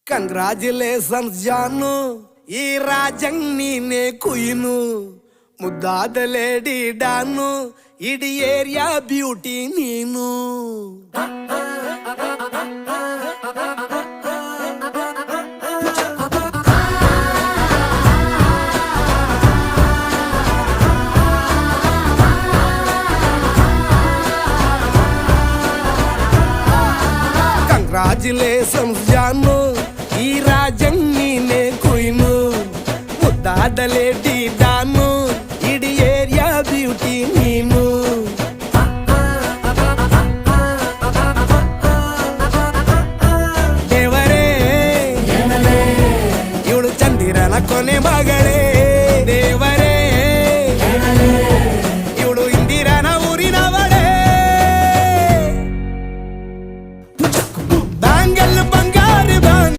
Congratulations ಜಾನು, ಈ ರಾಜಂಗ್ ನೀನೆ ಕುಯ್ನು, ಮುದ್ದಾದ ಲೇಡಿ ಡಾನು, ಇಡೀ ಏರಿಯಾ ಬ್ಯೂಟಿ ನೀನು. ಕಂಗ್ರಾಚುಲೇಷನ್ಸ್